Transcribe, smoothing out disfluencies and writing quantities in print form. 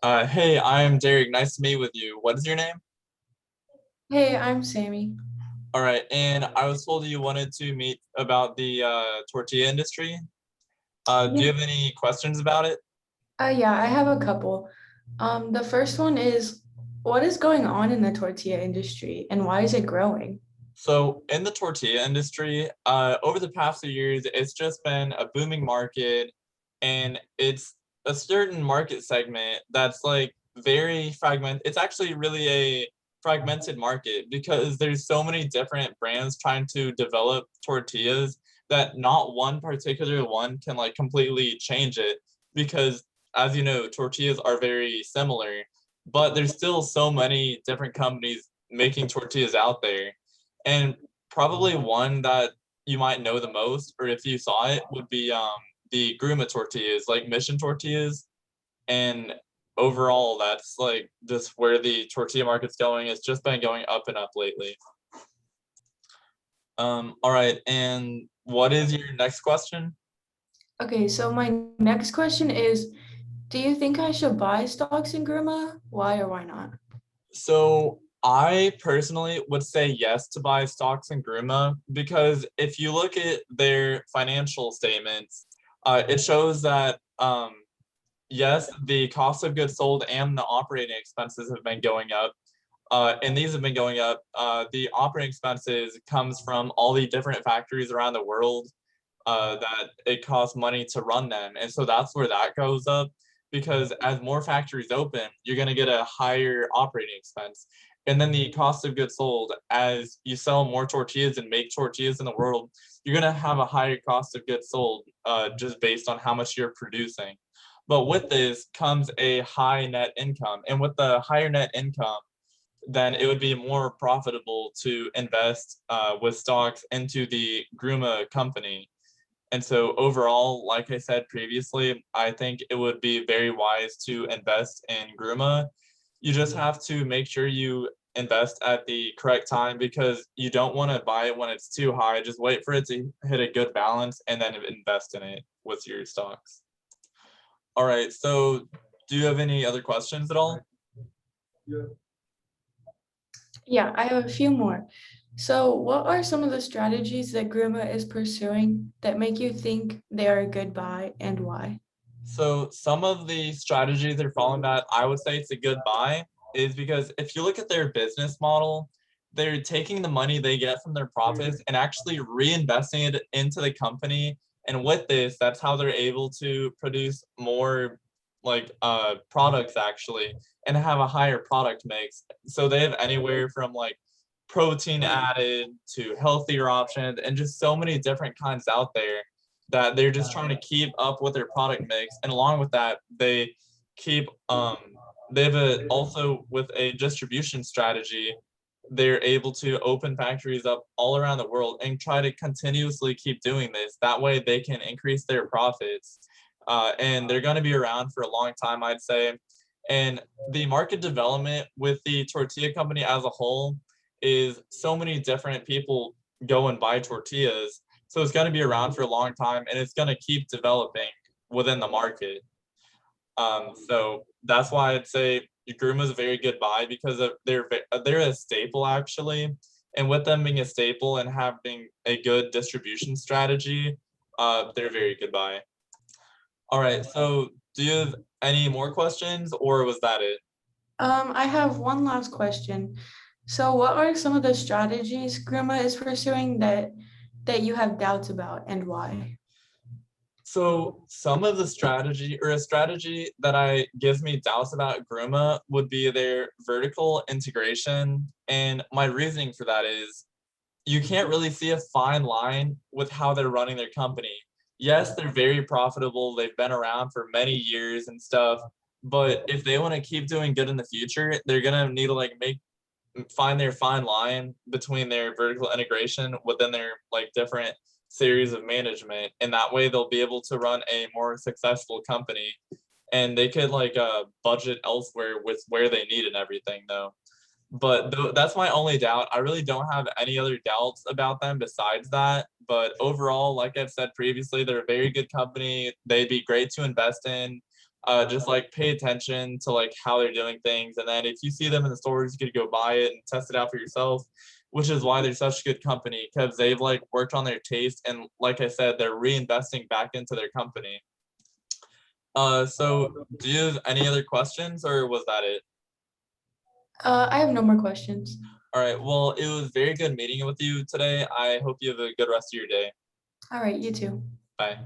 Hey, I'm Derek. Nice to meet with you. What is your name? Hey, I'm Sammy. All right, and I was told you wanted to meet about the tortilla industry. Do Yeah. you have any questions about it? Yeah, I have a couple. The first one is, what is going on in the tortilla industry and why is it growing? So, in the tortilla industry, over the past few years, it's just been a booming market, and it's a certain market segment that's like very fragmented. It's actually really a fragmented market because there's so many different brands trying to develop tortillas that not one particular one can like completely change it because, as you know, tortillas are very similar, but there's still so many different companies making tortillas out there, and probably one that you might know the most, or if you saw it, would be the Gruma tortillas, like Mission tortillas. And overall, that's like just where the tortilla market's going. It's just been going up and up lately. All right, and what is your next question? Okay, so my next question is, do you think I should buy stocks in Gruma? Why or why not? So I personally would say yes to buy stocks in Gruma because if you look at their financial statements, it shows that yes, the cost of goods sold and the operating expenses have been going up. And these have been going up. The operating expenses comes from all the different factories around the world that it costs money to run them. And so that's where that goes up because as more factories open, you're going to get a higher operating expense. And then the cost of goods sold, as you sell more tortillas and make tortillas in the world, you're going to have a higher cost of goods sold just based on how much you're producing. But with this comes a high net income. And with the higher net income, then it would be more profitable to invest with stocks into the Gruma company. And so overall, like I said previously, I think it would be very wise to invest in Gruma. You just have to make sure you invest at the correct time because you don't want to buy it when it's too high. Just wait for it to hit a good balance and then invest in it with your stocks. All right. So do you have any other questions at all? Yeah, I have a few more. So, what are some of the strategies that Gruma is pursuing that make you think they are a good buy and why? So some of the strategies they're following that I would say it's a good buy is because if you look at their business model, they're taking the money they get from their profits and actually reinvesting it into the company. And with this, that's how they're able to produce more like products actually and have a higher product mix. So they have anywhere from like protein added to healthier options and just so many different kinds out there that they're just trying to keep up with their product mix. And along with that, keep they have a also with a distribution strategy, they're able to open factories up all around the world and try to continuously keep doing this. That way they can increase their profits. And they're going to be around for a long time, I'd say. And the market development with the tortilla company as a whole is so many different people go and buy tortillas, so it's going to be around for a long time and it's going to keep developing within the market. So that's why I'd say Gruma is a very good buy because of they're a staple actually, and with them being a staple and having a good distribution strategy, they're a very good buy. All right, so do you have any more questions or was that it? I have one last question. So, what are some of the strategies Gruma is pursuing that you have doubts about and why? So some of the strategy or a strategy that I gives me doubts about Gruma would be their vertical integration. And my reasoning for that is you can't really see a fine line with how they're running their company. Yes, they're very profitable. They've been around for many years and stuff. But if they want to keep doing good in the future, they're gonna need to like make find their fine line between their vertical integration within their like different series of management, and that way they'll be able to run a more successful company, and they could like budget elsewhere with where they need and everything though. But that's my only doubt. I really don't have any other doubts about them besides that. But overall, like I've said previously, they're a very good company. They'd be great to invest in. just like pay attention to like how they're doing things, and then if you see them in the stores, you could go buy it and test it out for yourself, which is why they're such a good company, because they've like worked on their taste, and like I said, they're reinvesting back into their company. So do you have any other questions, or was that it? I have no more questions. All right, well, it was very good meeting with you today. I hope you have a good rest of your day. All right, you too. Bye.